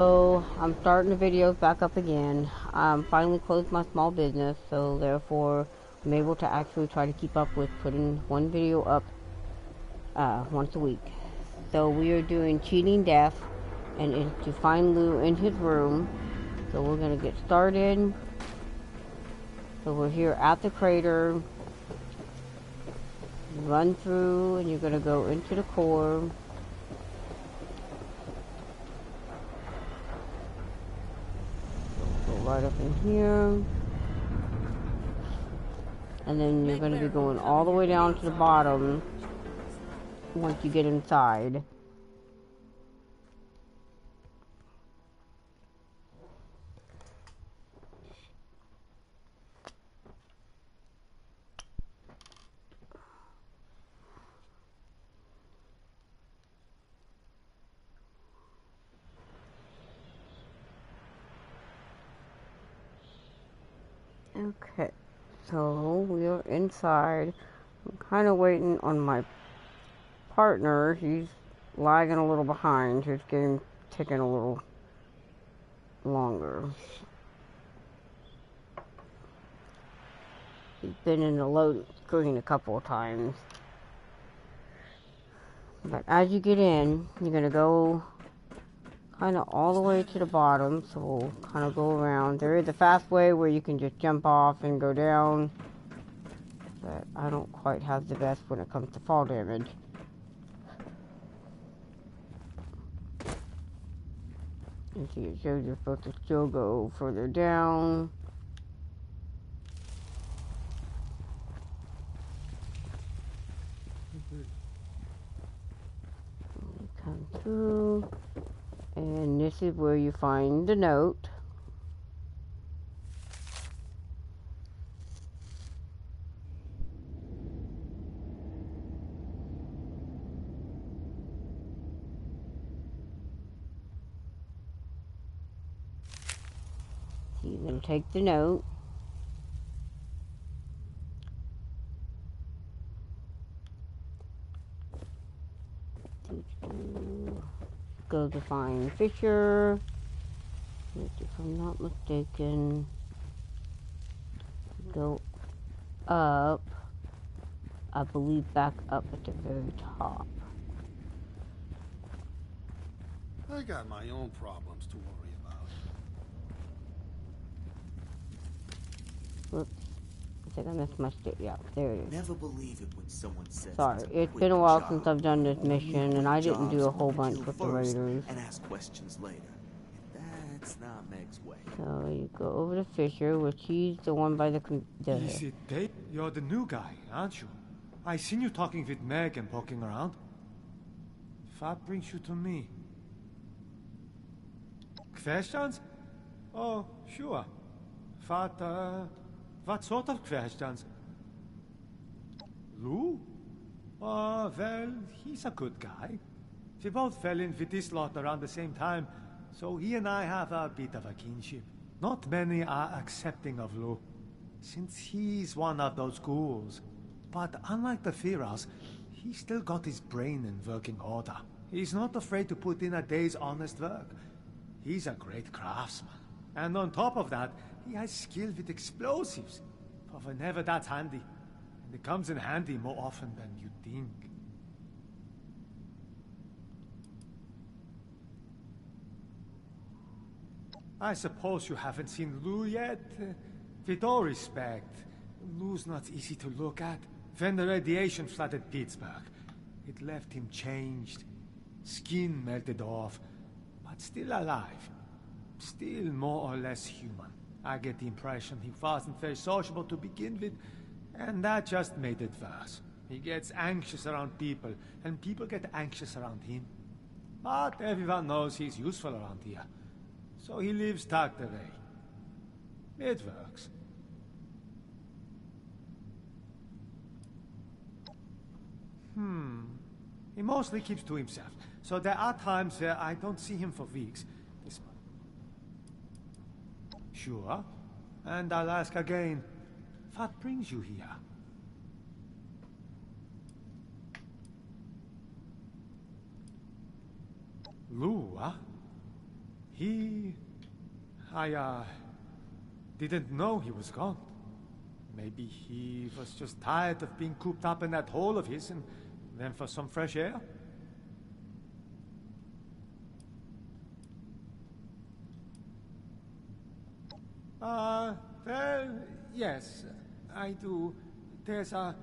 So I'm starting the videos back up again. Finally closed my small business, so therefore I'm able to actually try to keep up with putting one video up once a week. So we are doing cheating death, and it's to find Lou in his room. So we're gonna get started. So we're here at the crater. Run through, and you're gonna go into the core. Go right up in here. And then you're going to be going all the way down to the bottom once you get inside. Okay, so we are inside. I'm kind of waiting on my partner. He's lagging a little behind. His game taking a little longer. He's been in the load screen a couple of times. But as you get in, you're going to go kind of all the way to the bottom, so we'll kind of go around. There is a fast way where you can just jump off and go down, but I don't quite have the best when it comes to fall damage. And see, it shows you're supposed to still go further down. Come through, and this is where you find the note. So you're going to take the note. Go to find Fisher. If I'm not mistaken, go up. I believe back up at the very top. I got my own problems to worry about. Whoops. I think I missed my stick. Yeah, there it is. Never believe it when someone says Sorry, it's been a while since I've done this mission, and I didn't do a whole bunch with the raiders. And ask questions later. That's not Meg's way. So you go over to Fisher, which he's the one by the. Is it Dave? You're the new guy, aren't you? I seen you talking with Meg and poking around. What brings you to me? Questions? Oh, sure. What sort of questions? Lou? Oh, well, he's a good guy. We both fell in with this lot around the same time, so he and I have a bit of a kinship. Not many are accepting of Lou, since he's one of those ghouls. But unlike the Firas, he's still got his brain in working order. He's not afraid to put in a day's honest work. He's a great craftsman. And on top of that, he has skill with explosives. For whenever that's handy. And it comes in handy more often than you think. I suppose you haven't seen Lou yet? With all respect, Lou's not easy to look at. When the radiation flooded Pittsburgh, it left him changed. Skin melted off, but still alive. Still more or less human. I get the impression he wasn't very sociable to begin with, and that just made it worse. He gets anxious around people, and people get anxious around him. But everyone knows he's useful around here. So he lives tucked away. It works. He mostly keeps to himself. So there are times where I don't see him for weeks. Sure. And I'll ask again, what brings you here? Lou, huh? I didn't know he was gone. Maybe he was just tired of being cooped up in that hole of his and went for some fresh air. Well, yes, I do. There's a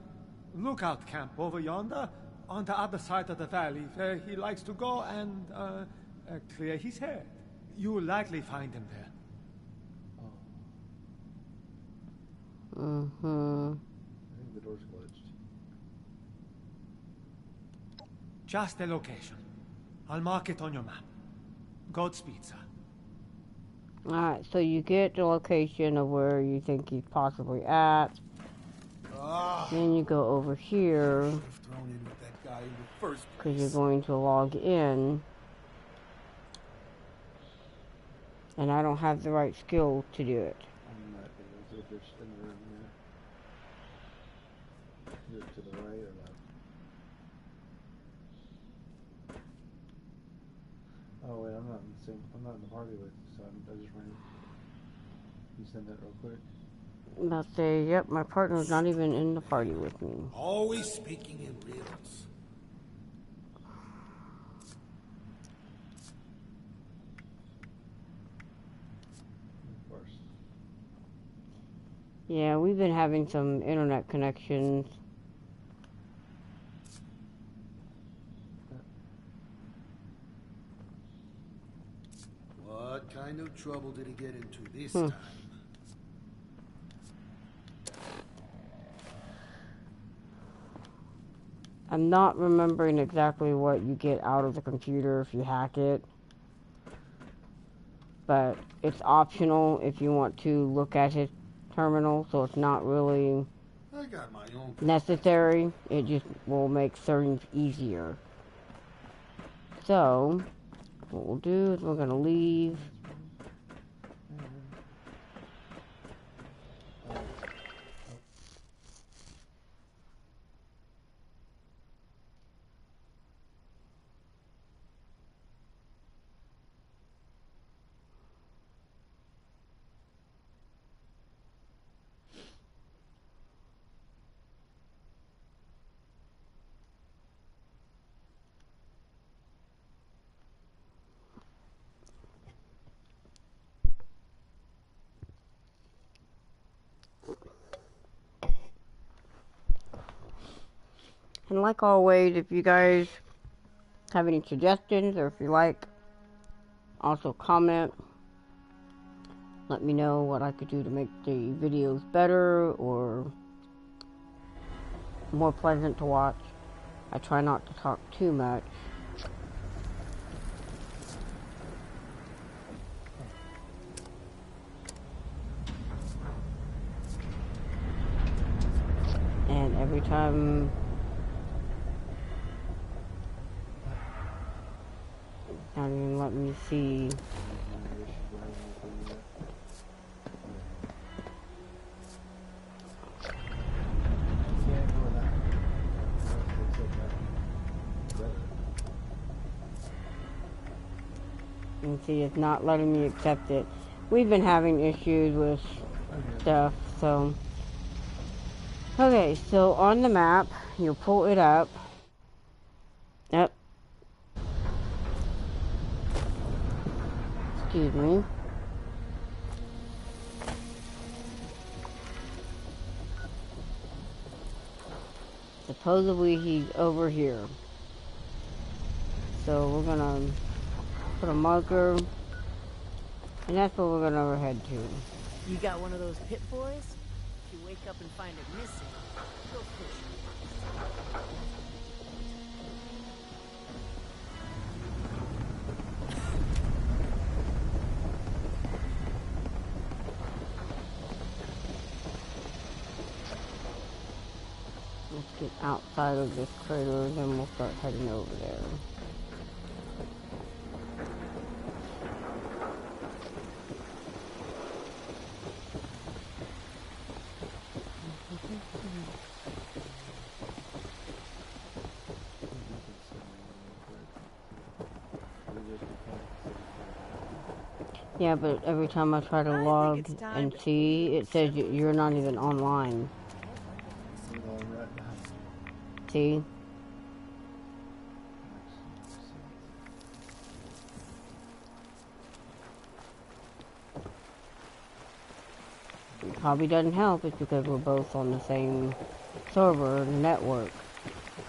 lookout camp over yonder, on the other side of the valley, where he likes to go and, clear his head. You will likely find him there. Mm-hmm. I think the door's glitched. Just the location. I'll mark it on your map. Godspeed, sir. Alright, so you get the location of where you think he's possibly at. Then you go over here, Should have thrown in with that guy in the first because place. you're going to log in. And I don't have the right skill to do it. I'm not able to if there's in the room here. Is it to the right or left? Oh wait, I'm not in the same. I'm not in the party with you, so I just ran. You send that real quick. I'll say, yep, my partner's not even in the party with me. Always speaking in riddles. Of course. Yeah, we've been having some internet connections. What kind of trouble did he get into this time? I'm not remembering exactly what you get out of the computer if you hack it. But it's optional if you want to look at his terminal, so it's not really I got my own. necessary. It just will make things easier. So, what we'll do is we're going to leave. And like always, if you guys have any suggestions or if you like, also comment. Let me know what I could do to make the videos better or more pleasant to watch. I try not to talk too much. And every time not even let me see. And see, it's not letting me accept it. We've been having issues with stuff, so. Okay, so on the map, you pull it up. Yep. Excuse me. Supposedly he's over here. So we're gonna put a marker, and that's what we're gonna head to. You got one of those pit boys? If you wake up and find it missing, go fish. Let's get outside of this crater, then we'll start heading over there. Yeah, but every time I try to I think log it's time and to see, it says settle you're not this. even online. See it all right behind you. See? It probably doesn't help. It's because we're both on the same server network.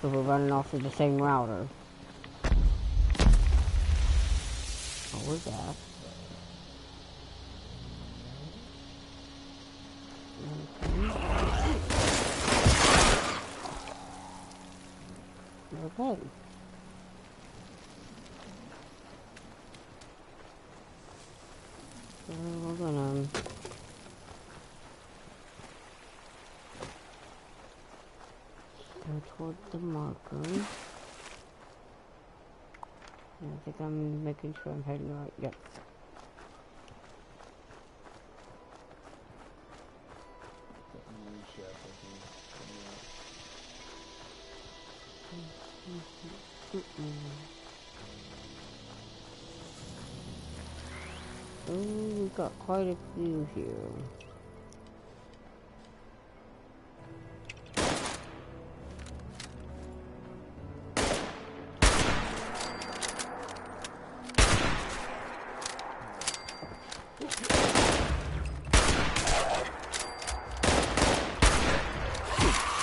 So we're running off of the same router. What was that? Okay. So we're gonna go toward the marker. I think I'm making sure I'm heading right. Yep. Oh, we've got quite a few here.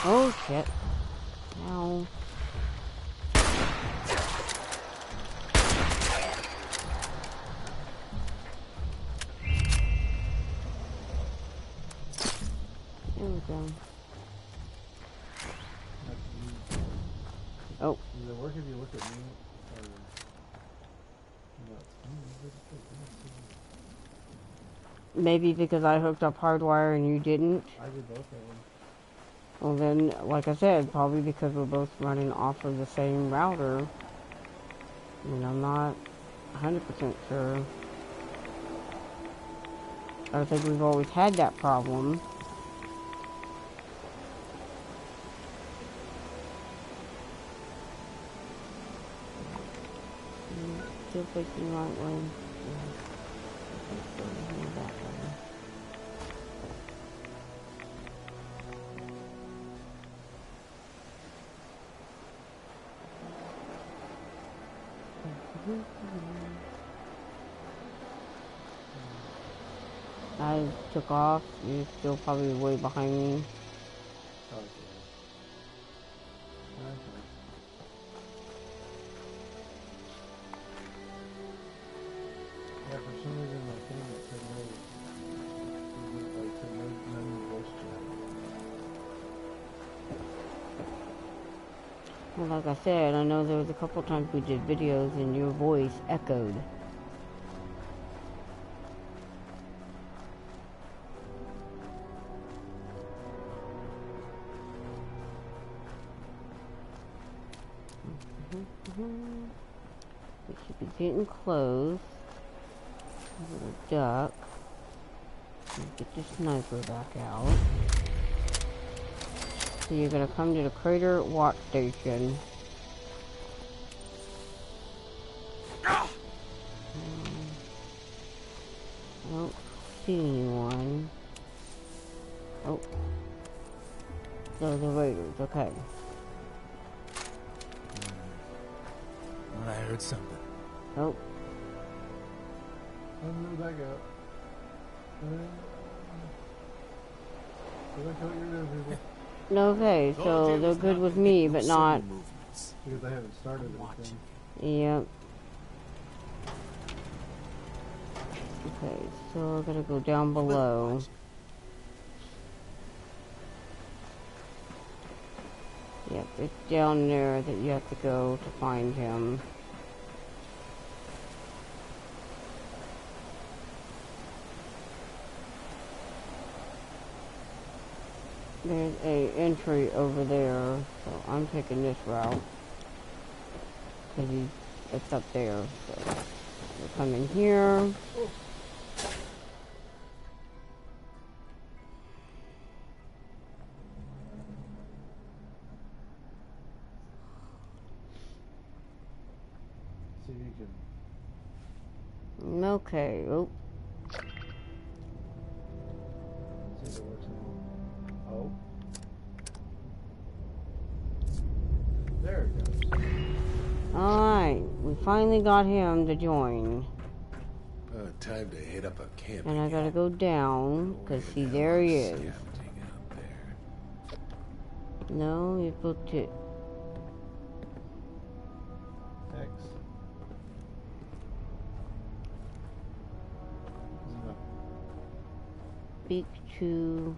Oh shit. Ow. There we go. Oh. Does it work if you look at me? Or... Maybe because I hooked up hardwire and you didn't. I did both of them. Well then, like I said, probably because we're both running off of the same router. And I'm not 100% sure. I think we've always had that problem. Still facing the right way. Yeah. That way. I took off. You're still probably way behind me. Oh, okay. Yeah, for some reason my thing that said no, like said no voice chat. Well, like I said, I know there was a couple times we did videos and your voice echoed. We should be getting close. A little duck. Get the sniper back out. So you're gonna come to the crater watch station. I don't see anyone. Oh. Those are raiders, okay. Well, I heard something. Oh. I'm gonna back out. I like what you're doing, people. Okay, so they're good with me, but not... Because I haven't started anything. Yep. Okay, so we're gonna go down below. Yep, it's down there that you have to go to find him. There's a entry over there, so I'm taking this route. Because it's up there, so we'll come in here. See if you can... Okay, oh, Oh. There it goes. Alright, we finally got him to join. Time to hit up a camp. And I gotta go down, because see, there he is. Out there. No, you booked it. X. Speak to...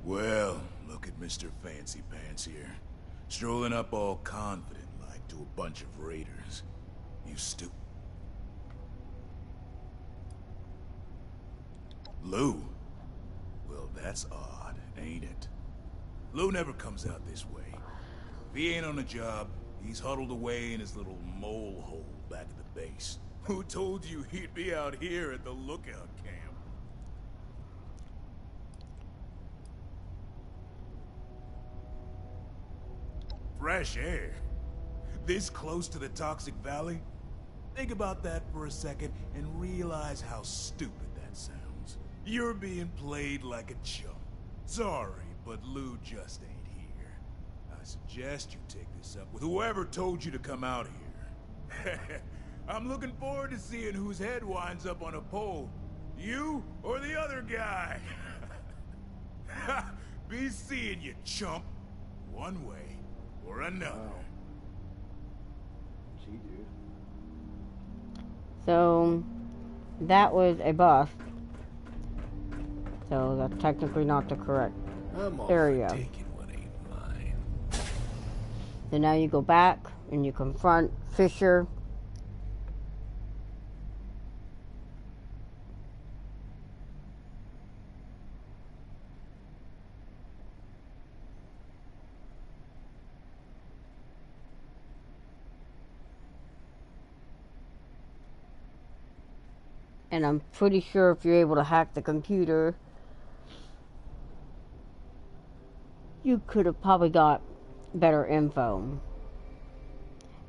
Well, look at Mr. Fancy Pants here. Strolling up all confident like to a bunch of raiders. You stupid. Lou? Well, that's odd, ain't it? Lou never comes out this way. If he ain't on a job, he's huddled away in his little mole hole back at the base. Who told you he'd be out here at the lookout camp? Fresh air. This close to the toxic valley? Think about that for a second and realize how stupid that sounds. You're being played like a chump. Sorry, but Lou just ain't here. I suggest you take this up with whoever told you to come out here. I'm looking forward to seeing whose head winds up on a pole. You or the other guy? Be seeing you, chump. One way or another. Wow. Gee, dude. So, that was a bust. So, that's technically not the correct I'm all area. for taking what ain't mine. So now you go back and you confront Fisher. And I'm pretty sure if you're able to hack the computer, you could have probably got better info.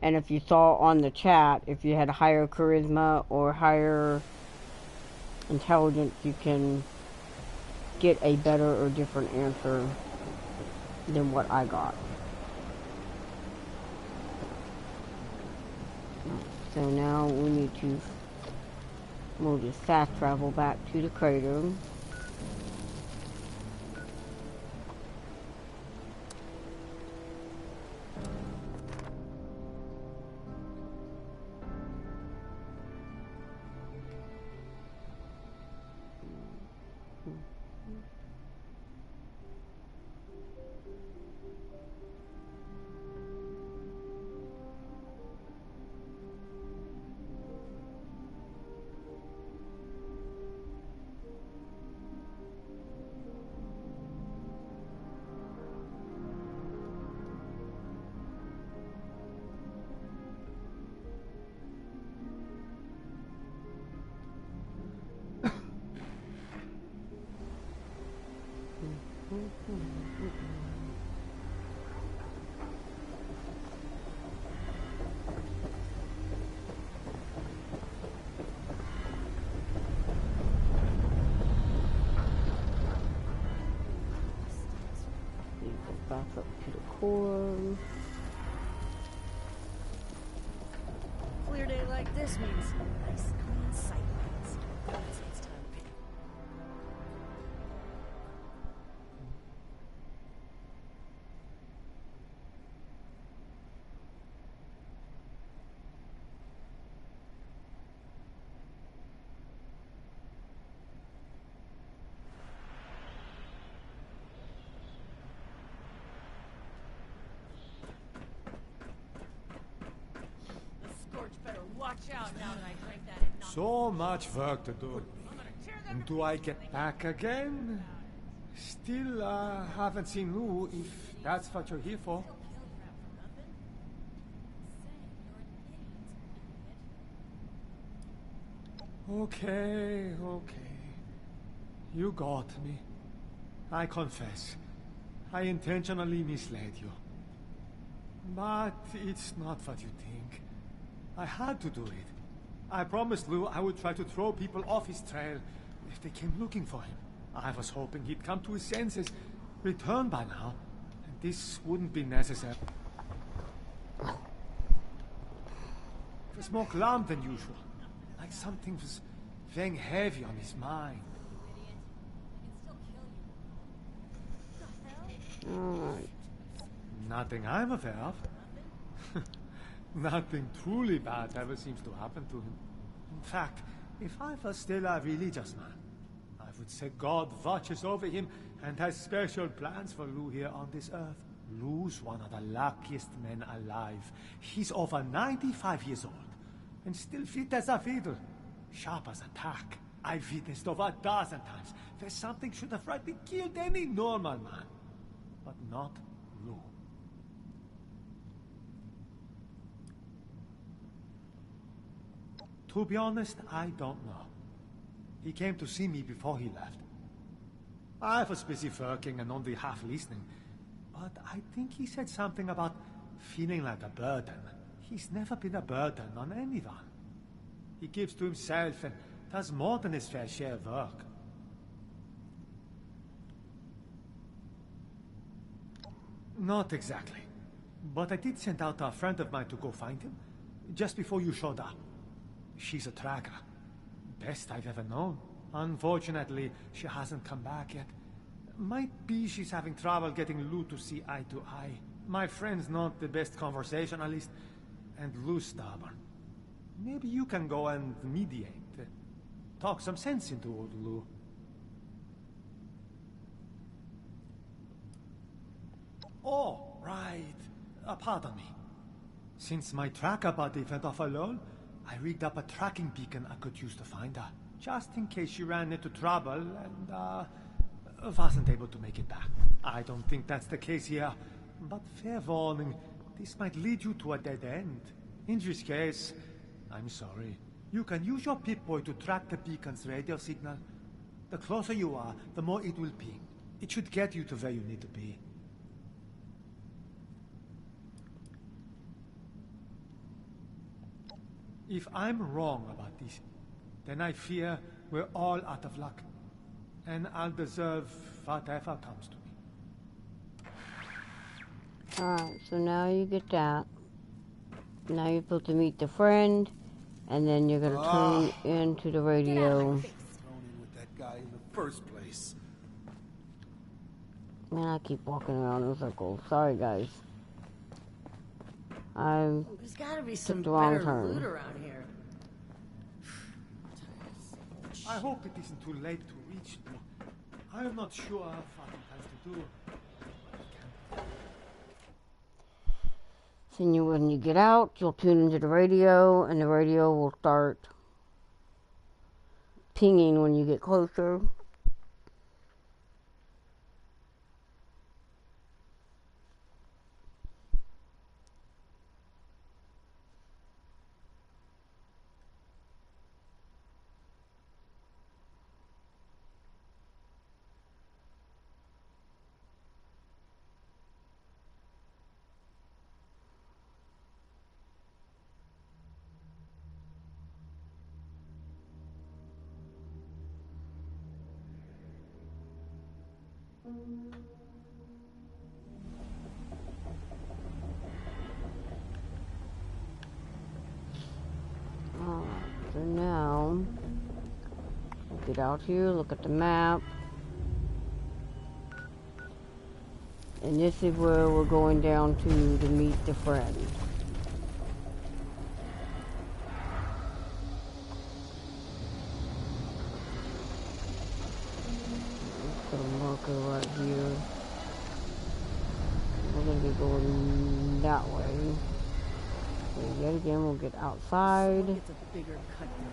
And if you saw on the chat, if you had higher charisma or higher intelligence, you can get a better or different answer than what I got. So now we need to, we'll just fast travel back to the crater. Back up to the core. Clear day like this means nice clean sight lines. It's time to pick. Watch out now that I drank that and not So much work to do. And do I get back again? Still, haven't seen Lou, if that's what you're here for. Okay, okay. You got me. I confess. I intentionally misled you. But it's not what you think. I had to do it. I promised Lou I would try to throw people off his trail if they came looking for him. I was hoping he'd come to his senses, returned by now, and this wouldn't be necessary. It was more glum than usual, like something was weighing heavy on his mind. Alright. Nothing I'm aware of. Nothing truly bad ever seems to happen to him. In fact, if I was still a religious man, I would say God watches over him and has special plans for Lou here on this earth. Lou's one of the luckiest men alive. He's over 95 years old and still fit as a fiddle. Sharp as a tack. I've witnessed over a dozen times where something should have rightly killed any normal man. But not Lou. To be honest, I don't know. He came to see me before he left. I was busy working and only half listening, but I think he said something about feeling like a burden. He's never been a burden on anyone. He gives to himself and does more than his fair share of work. Not exactly. But I did send out a friend of mine to go find him, just before you showed up. She's a tracker. Best I've ever known. Unfortunately, she hasn't come back yet. Might be she's having trouble getting Lou to see eye to eye. My friend's not the best conversationalist, and Lou's stubborn. Maybe you can go and mediate. Talk some sense into old Lou. Oh, right. Pardon me. Since my tracker buddy went off alone, I rigged up a tracking beacon I could use to find her, just in case she ran into trouble and, wasn't able to make it back. I don't think that's the case here, but fair warning, this might lead you to a dead end. In which case, I'm sorry. You can use your Pip-Boy to track the beacon's radio signal. The closer you are, the more it will ping. It should get you to where you need to be. If I'm wrong about this, then I fear we're all out of luck. And I'll deserve whatever comes to me. Alright, so now you get that. Now you're supposed to meet the friend, and then you're gonna tune into the radio. Thrown in with that guy in the first place. Man, I keep walking around in circles. Sorry, guys. I'm There's gotta be some the wrong better turn. loot around here. I hope it isn't too late to reach me. I'm not sure what it has to do. So when you get out, you'll tune into the radio, and the radio will start pinging when you get closer. So now, get out here, look at the map. And this is where we're going down to meet the friend. Let's put a marker right here. We're going to be going that way. So yet again, we'll get outside. It's a bigger cut down.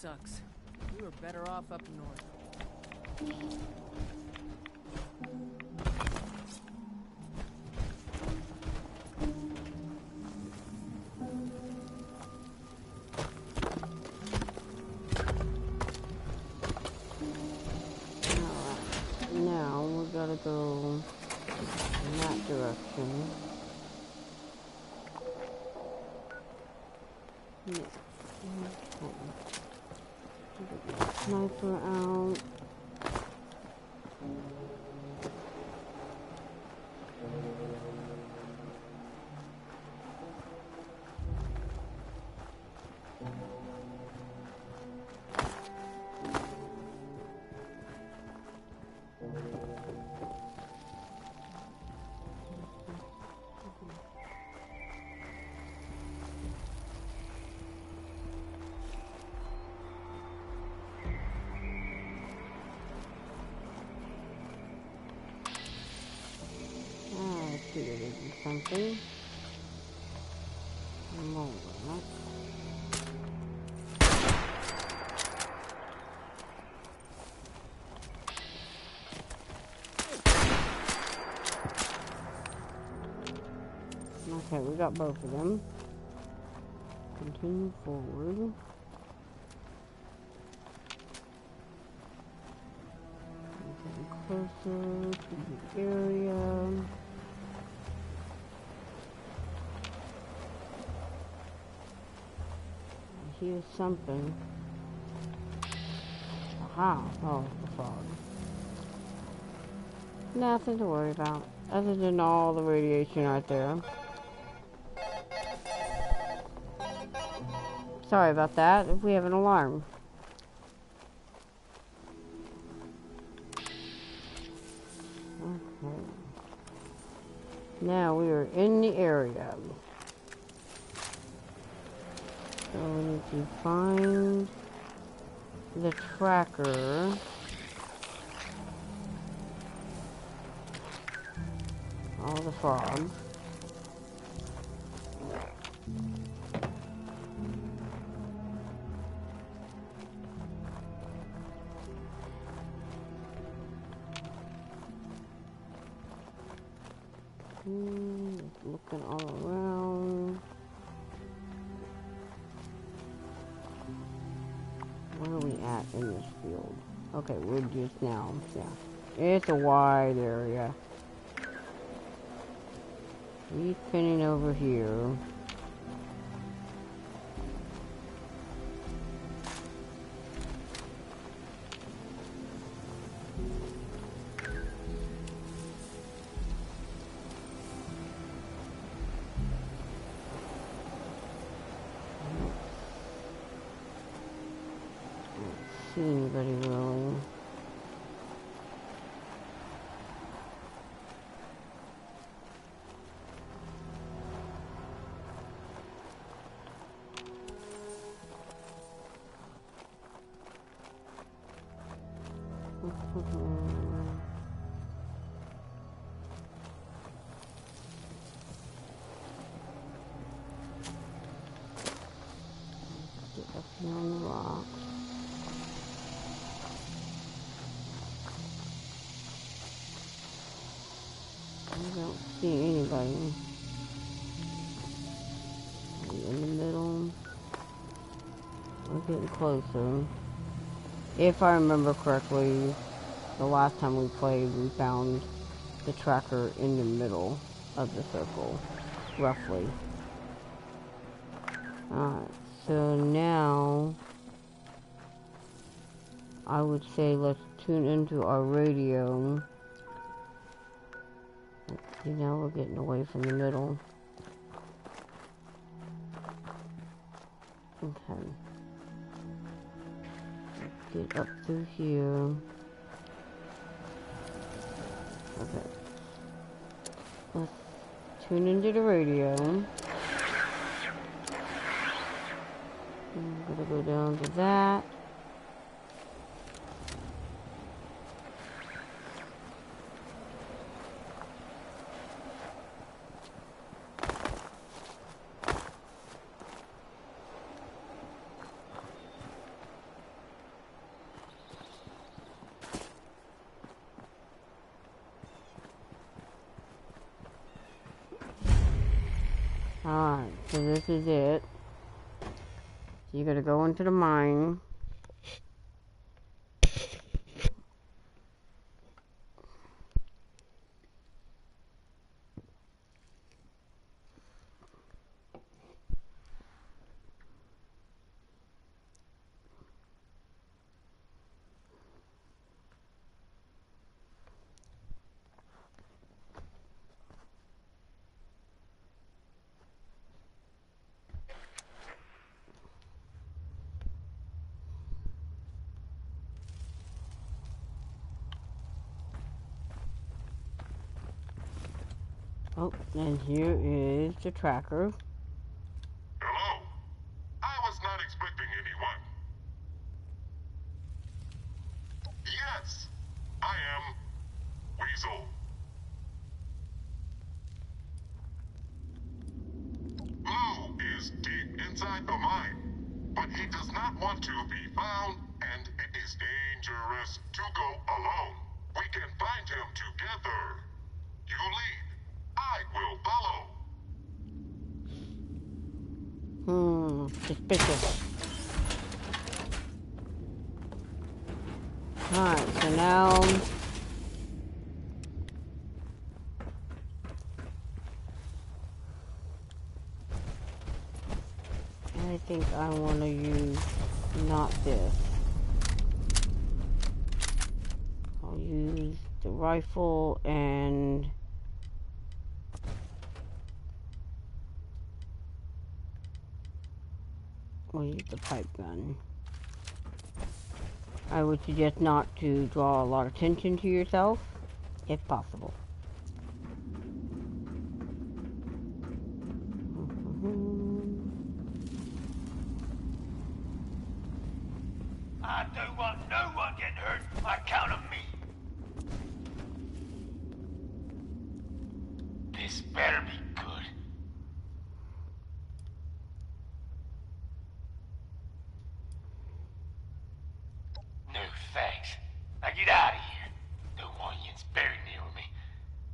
sucks. We were better off up north. Now we gotta go in that direction. Yeah. Get the sniper out. Something. More. Okay, we got both of them. Continue forward. Getting closer to the area. Here's something. Aha! Oh, the fog. Nothing to worry about, other than all the radiation right there. Sorry about that, if we have an alarm. Okay. Now we are in the area. So we need to find the tracker. All the frogs. Looking all around. Where are we at in this field? Okay, we're just now, yeah. It's a wide area. He's pinning over here. See anybody really? Get up here on the rock. I don't see anybody. In the middle. We're getting closer. If I remember correctly, the last time we played, we found the tracker in the middle of the circle, roughly. Alright, so now I would say let's tune into our radio. See, now we're getting away from the middle. Okay. Let's get up through here. Okay. Let's tune into the radio. I'm gonna go down to that. Alright, so this is it. So you're gonna go into the mine. Oh, and here is the tracker. Hello? I was not expecting anyone. Yes, I am Weasel. Blue is deep inside the mine, but he does not want to be found, and it is dangerous to go alone. We can find him together. You lead. I will follow. Suspicious. Alright, so now I think I want to use not this. I'll use the rifle and we'll use the pipe gun. I would suggest not to draw a lot of attention to yourself, if possible. I don't want no one getting hurt on account of me. This better be good. No thanks. Now get out of here. Don't want yins buried near me.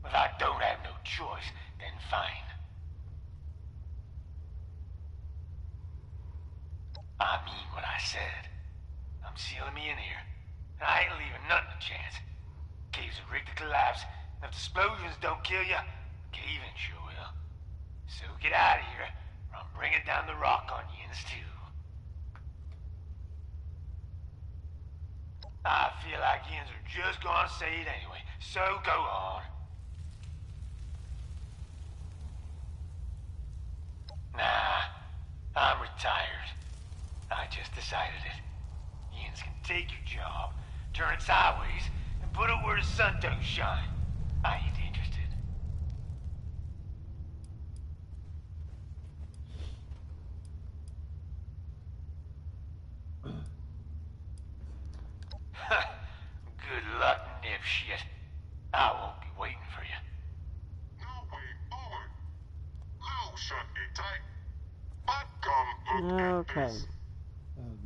If I don't have no choice, then fine. I mean what I said. I'm sealing me in here. And I ain't leaving nothing to chance. Caves are rigged to collapse, and if the explosions don't kill you, cave-in sure will. So get out of here, or I'm bringing down the rock on yins too. I feel like yins are just gonna say it anyway, so go on. Nah, I'm retired. I just decided it. Yins can take your job, turn it sideways, and put it where the sun don't shine. I ain't interested. Good luck, dipshit. I won't be waiting for you. No way forward. Lou shut it tight. But come look at Okay. this.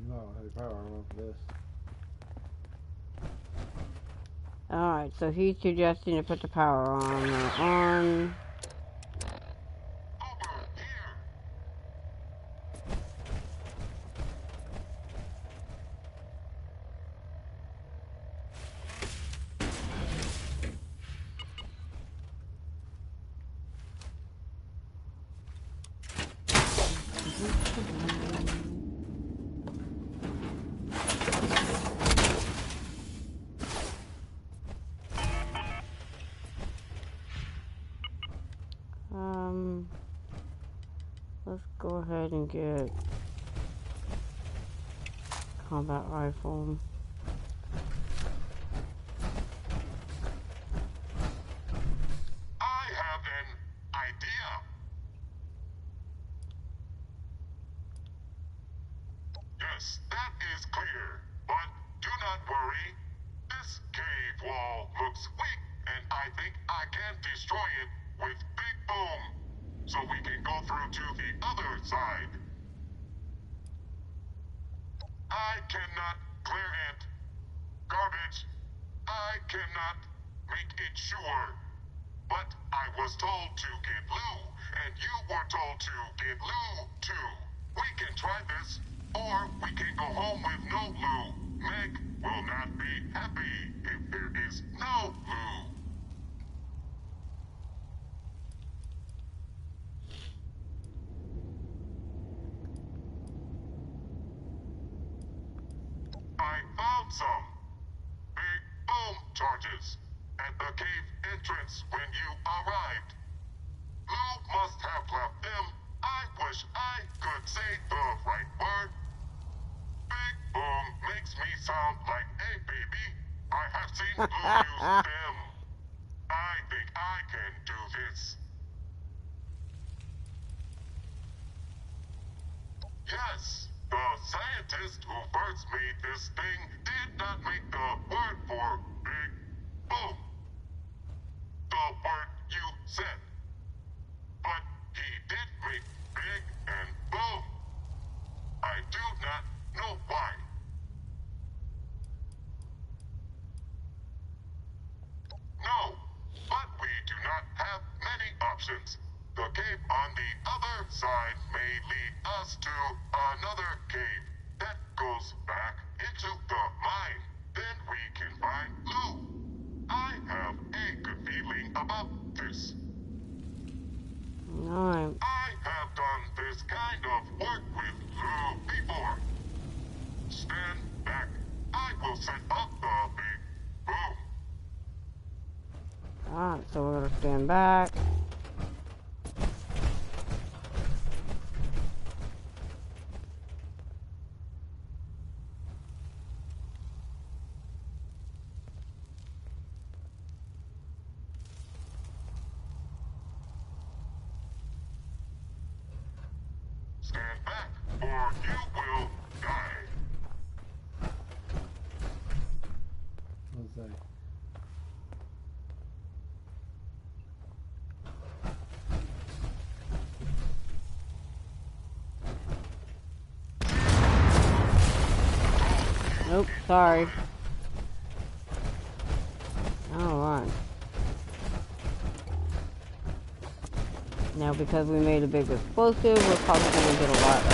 No, heavy power armor for this. Alright, so he's suggesting to put the power armor on. Over here. Let's go ahead and get combat rifle. I have an idea. Yes, that is clear. But do not worry. This cave wall looks weak, and I think I can destroy it with Big Boom, so we can go through to the other side. I cannot clear it. Garbage. I cannot make it sure. But I will was told to get Lou, and you were told to get Lou too. We can try this, or we can go home with no Lou. Meg will not be happy if there is no Lou. I found some big boom charges at the cave entrance when you arrived. Lou must have left them. I wish I could say the right word. Big boom makes me sound like a baby. I have seen Lou use them. I think I can do this. Yes, the scientist who first made this thing did not make the word for big boom. The word you said. But he did make big and boom. I do not know why. No, but we do not have many options. The cave on the other side may lead us to another cave that goes back into the mine. Then we can find Lou. I have a good feeling about this. Alright. I have done this kind of work with Lou before. Stand back. I will set up the big boom. Alright, so we're gonna stand back. Stand back, or you will die. What's that? Nope, sorry. Alright. Now, because we made a big explosive, we're probably going to get a lot of...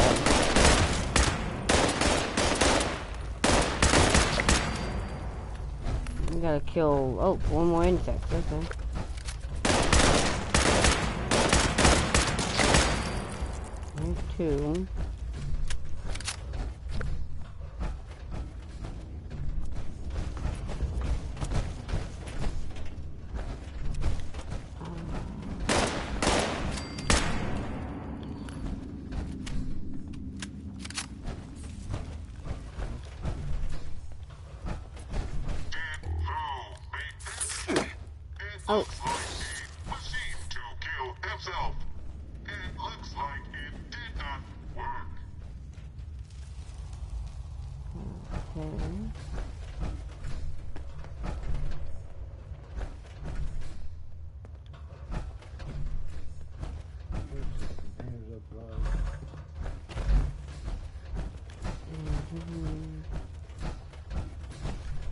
We gotta kill... Oh, one more insect. Okay. There's two. It looks like the machine to kill himself. It looks like it did not work. Okay.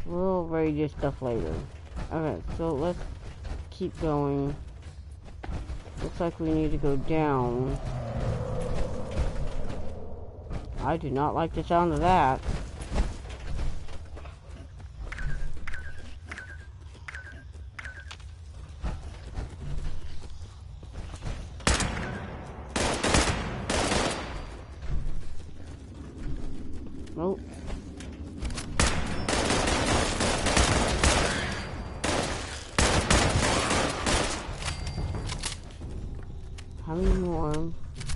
We'll raid this stuff later. Okay, so let's keep going. Looks like we need to go down. I do not like the sound of that. Nope. How many more?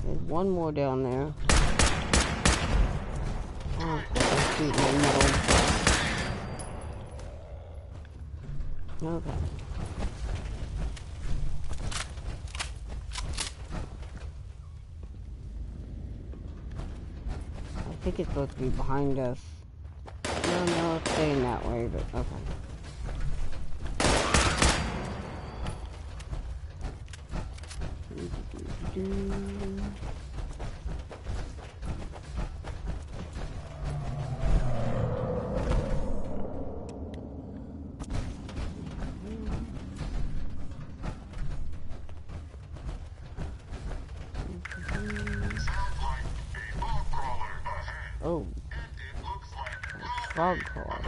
There's one more down there. Oh, let's shoot my metal. Okay. I think it's supposed to be behind us. No, it's staying that way, but okay. Oh, frog car.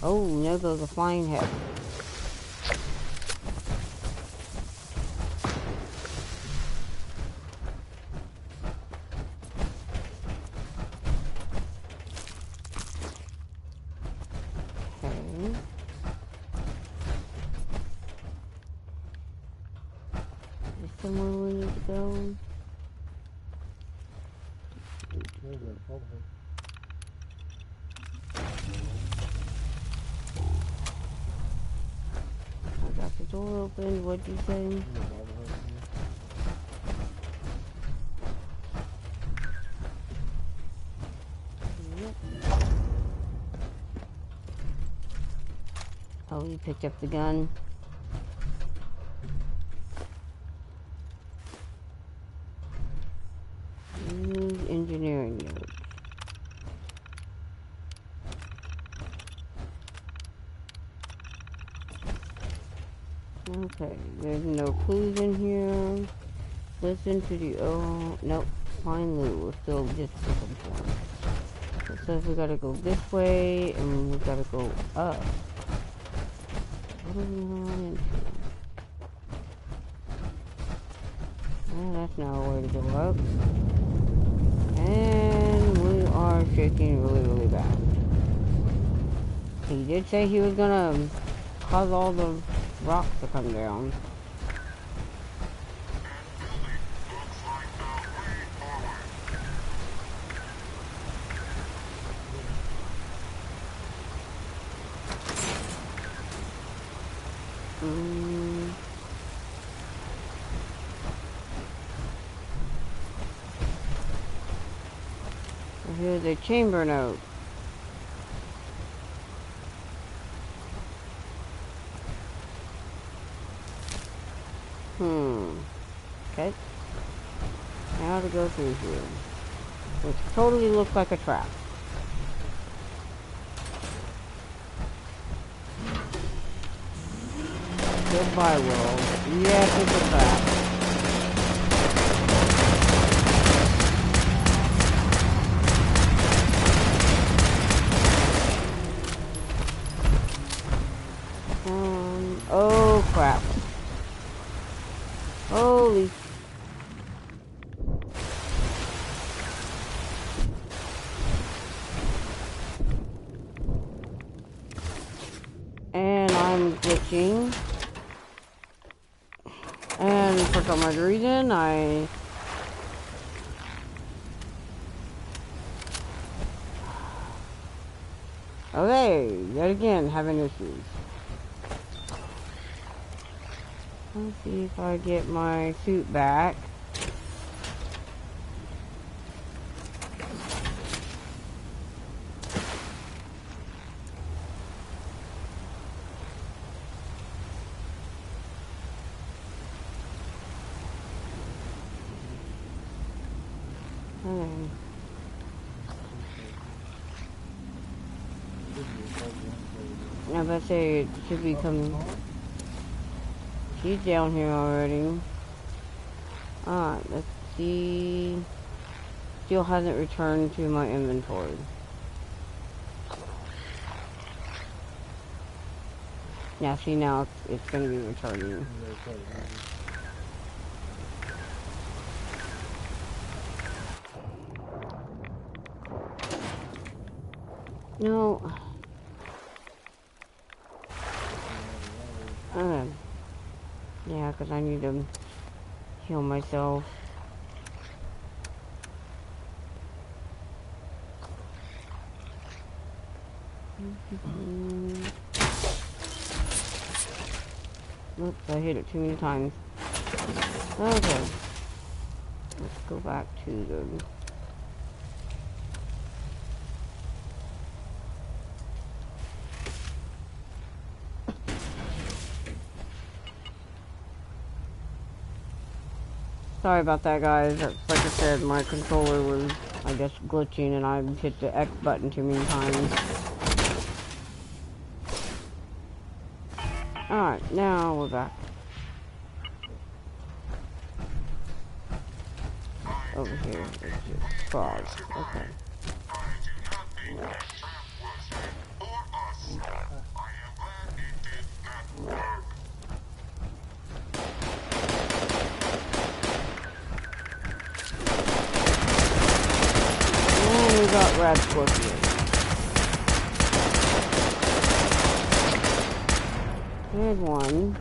Oh, there goes a flying head. Somewhere we need to go. I got the door open. What'd you say? Yep. Oh, you picked up the gun. Engineering notes. Okay, there's no clues in here. Listen to the nope, find loot. We're still just looking for it. It says we gotta go this way and we gotta go up. What are we going into? Well, that's not a way to go up. And we are shaking really bad. He did say he was gonna cause all the rocks to come down. Here's a chamber note. Okay. Now to go through here. Which totally looks like a trap. Goodbye, world. Yes, it's a trap. Oh crap. Holy. And I'm glitching. And for some odd reason, okay, yet again, having issues. Let's see if I get my suit back. I bet say it should be coming. She's down here already. Alright, let's see. Still hasn't returned to my inventory. Yeah, see now it's going to be returning. No. Okay. Yeah, because I need to heal myself. Oops, I hit it too many times. Okay. Let's go back to the... Sorry about that, guys. Like I said, my controller was I guess glitching and I hit the X button too many times. Alright, now we're back. Over here, it's just frogs. Okay. And we got red scorpions. Here's one.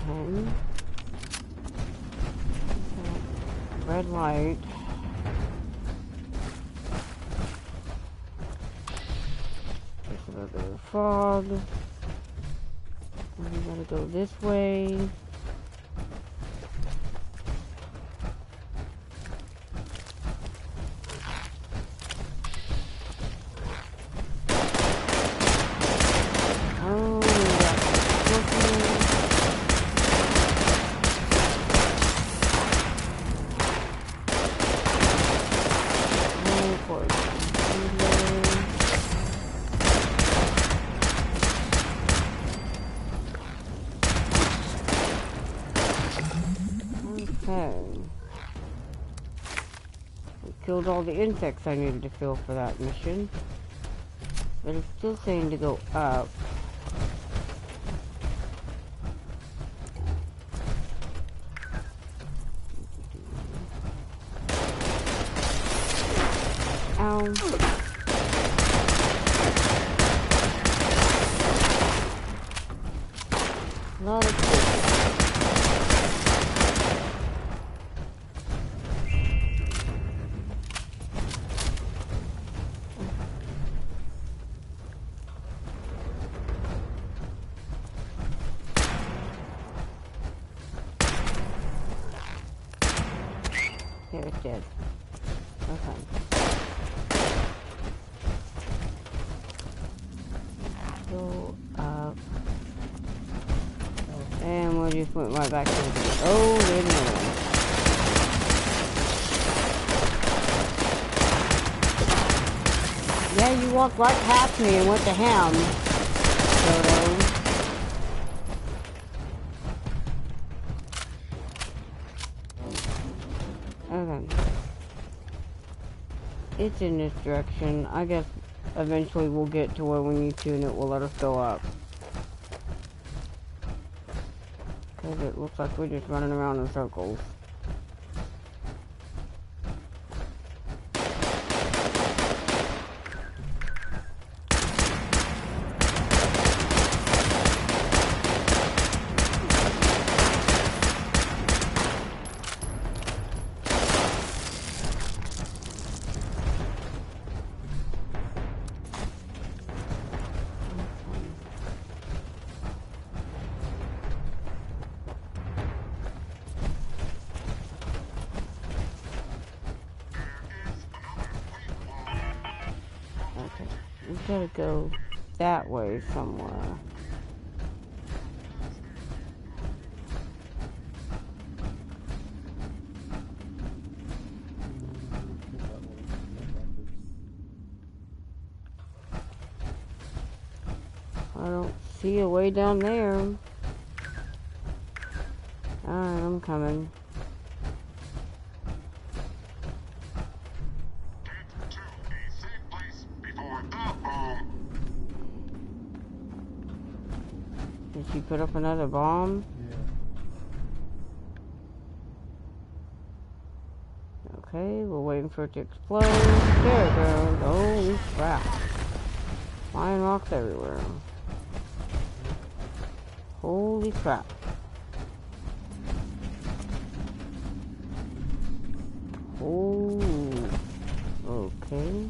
Okay. Red light. Just a little bit of fog. And we gotta go this way. Killed all the insects I needed to kill for that mission. But it's still saying to go up. Ow. A lot of Here, it's dead. Okay. Go up. And we'll just went right back to the... Oh, there's another one. Yeah, you walked right past me and went to him. Okay. It's in this direction. I guess eventually we'll get to where we need to and it will let us go up. Because it looks like we're just running around in circles. We gotta go that way somewhere. I don't see a way down there. Alright, I'm coming. Did she put up another bomb? Yeah. Okay, we're waiting for it to explode. There it goes. Holy crap. Flying rocks everywhere. Holy crap. Oh. Okay.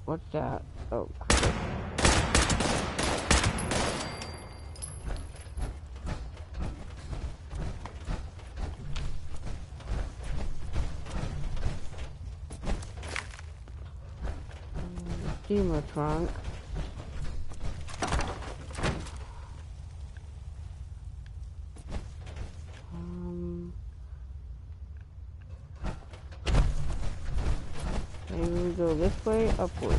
What's that? Oh, crap. Steamer trunk. this way upwards.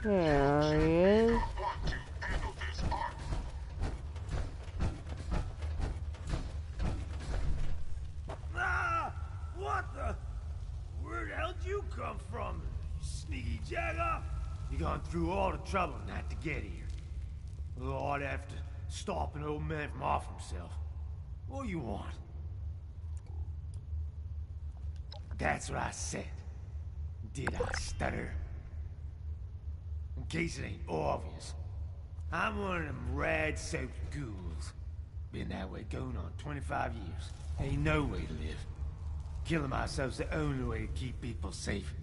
There he is. Ah! What the? Where the hell did you come from? You sneaky jagger? You gone through all the trouble not to get here. Well, I'd have to stop an old man from off himself. What do you want? That's what I said. Did I stutter? In case it ain't obvious, I'm one of them rad-soaked ghouls. Been that way going on 25 years. Ain't no way to live. Killing myself's the only way to keep people safe.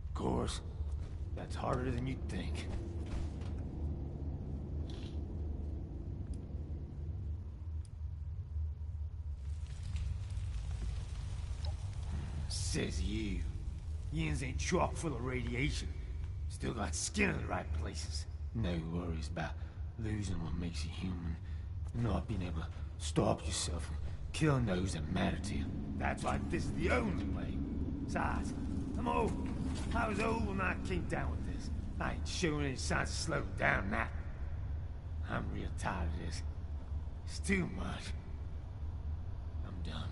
Of course, that's harder than you'd think. Says you. Yins ain't chock full of radiation. Still got skin in the right places. No worries about losing what makes you human. Not being able to stop yourself from killing those that matter to you. That's why this is the only way. Besides, I'm old. I was old when I came down with this. I ain't showing any signs of slowing down now. I'm real tired of this. It's too much. I'm done.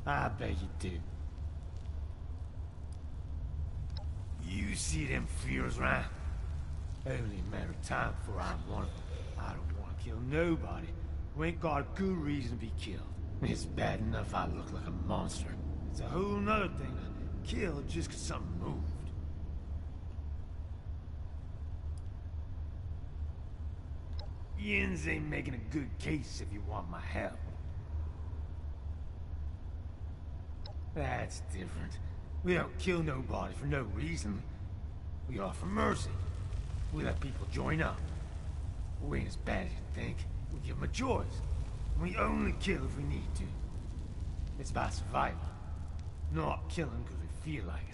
I bet you do. You see them fears, right? Only a matter of time before I'm one of them. I don't want to kill nobody who ain't got a good reason to be killed. It's bad enough I look like a monster. It's a whole nother thing to kill just 'cause something moved. Yins ain't making a good case if you want my help. That's different. We don't kill nobody for no reason. We offer mercy. We let people join up. We ain't as bad as you think. We give them a choice. We only kill if we need to. It's about survival. Not killing because we feel like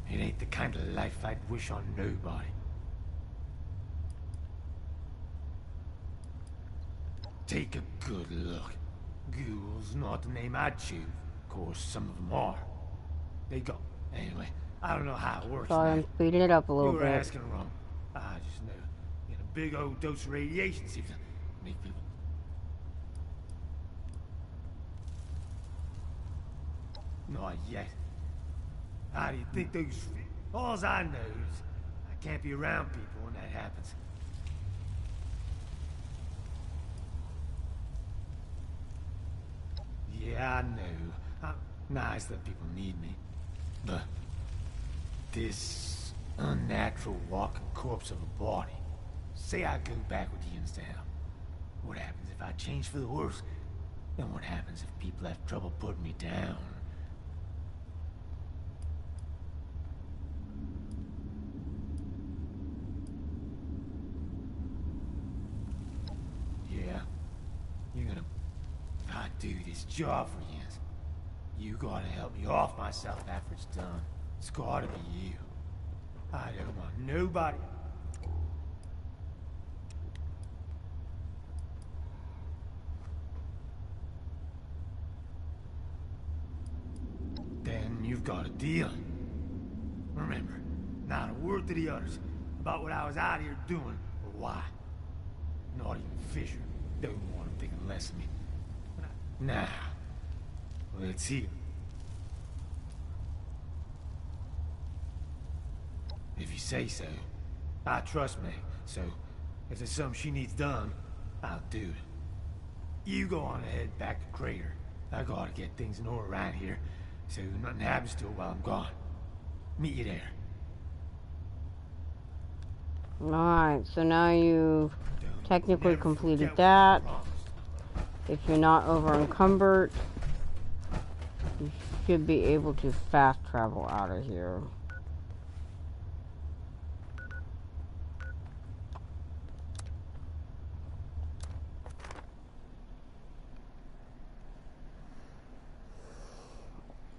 it. It ain't the kind of life I'd wish on nobody. Take a good look. Ghouls, not the name I'd choose. Of course, some of them are. They go. Anyway, I don't know how it works. Sorry, I'm speeding it up a little You were bit. asking wrong. I just know. Get a big old dose of radiation seems to make people. Not yet. How do you think those? All I know is I can't be around people when that happens. Yeah, I know. I'm nice that people need me. But this unnatural walking corpse of a body. Say I go back with Ian's to hell. What happens if I change for the worse? Then what happens if people have trouble putting me down? Yeah. You're gonna... If I do this job for you, you gotta help me off myself after it's done. It's gotta be you. I don't want nobody. Then you've got a deal. Remember, not a word to the others about what I was out here doing or why. Not even Fisher. Don't want him thinking less of me. Now, let's hear. If you say so. I trust Meg, so if there's something she needs done, I'll do it. You go on ahead back to Crater. I gotta get things in order around here, so nothing happens to her while I'm gone. Meet you there. Alright, so now you've technically Never completed forget what that. you promised. If you're not over encumbered, You should be able to fast travel out of here.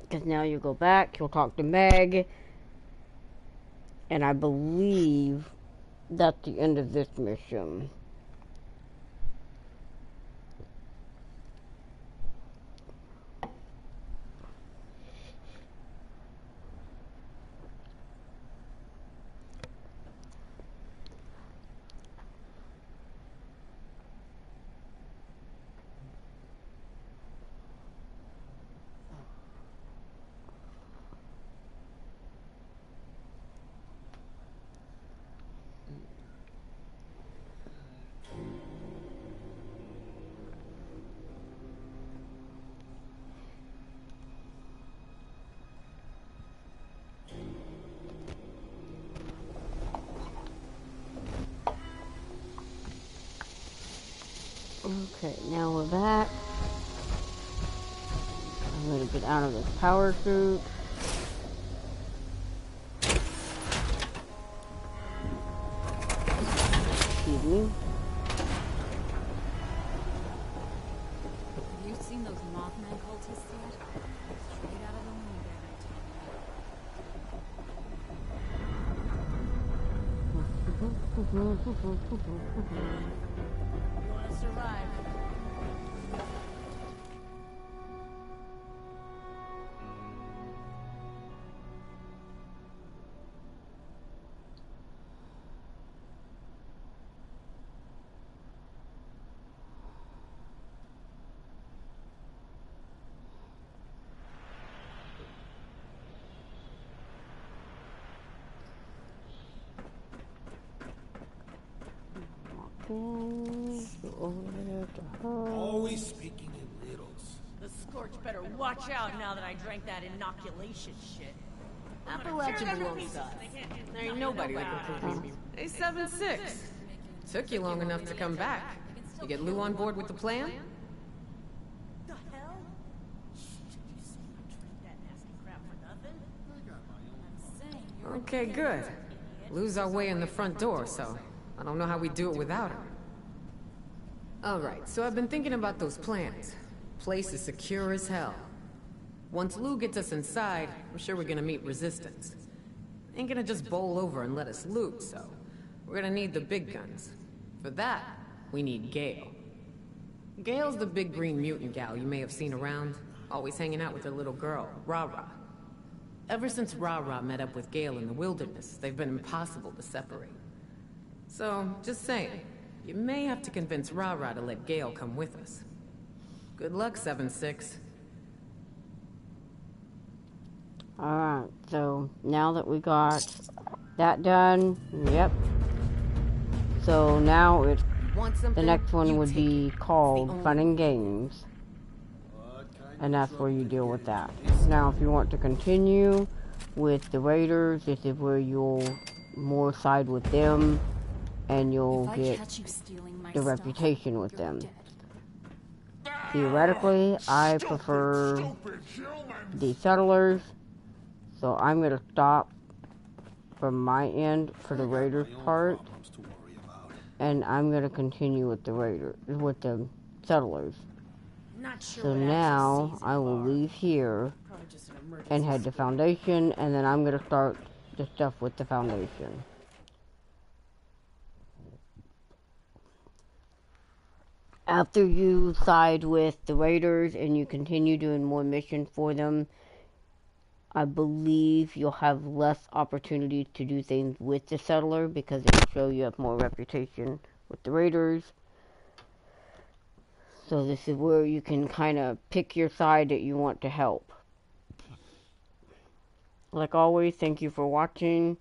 Because now you go back, you'll talk to Meg, and I believe that's the end of this mission. Okay, now we're back. I'm gonna get out of this power suit. Excuse me. Have you seen those Mothman cultists yet? Straight out of the moon, You want to survive. Always speaking in riddles. The Scorch better watch out now that I drank that inoculation shit. Appalachian below us. There ain't nobody that can prove me. Hey, 7-6. Took you long enough to come back. You get Lou on board with the plan? The hell? Did you see me drink that nasty crap for nothing? I got my own. Okay, good. Lou's our way in the front door, so I don't know how we do it without him. Alright, so I've been thinking about those plans. Place is secure as hell. Once Lou gets us inside, I'm sure we're gonna meet resistance. Ain't gonna just bowl over and let us loot, so we're gonna need the big guns. For that, we need Gale. Gale's the big green mutant gal you may have seen around, always hanging out with her little girl, Ra-Ra. Ever since Ra-Ra met up with Gale in the wilderness, they've been impossible to separate. So, just saying, you may have to convince Ra-Ra to let Gale come with us. Good luck, 7-6. Alright, so now that we got that done, yep. So now it's the next one would be called Fun and Games. And that's where you deal with that. Now if you want to continue with the Raiders, this is where you'll more side with them and you'll get the reputation with them. Theoretically, I prefer the settlers, so I'm going to stop from my end for the Raiders part, and I'm going to continue with the with the settlers. So now I will leave here and head to Foundation, and then I'm going to start the stuff with the Foundation. After you side with the Raiders and you continue doing more missions for them, I believe you'll have less opportunity to do things with the settler because it will show you have more reputation with the Raiders. So this is where you can kind of pick your side that you want to help. Like always, thank you for watching.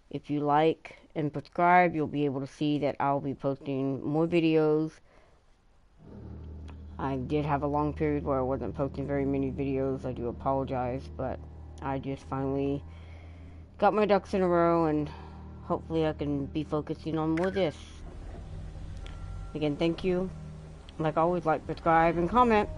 If you like and subscribe, you'll be able to see that I'll be posting more videos. I did have a long period where I wasn't posting very many videos. I do apologize, but I just finally got my ducks in a row, and hopefully I can be focusing on more of this. Again, thank you. Like always, like, subscribe, and comment.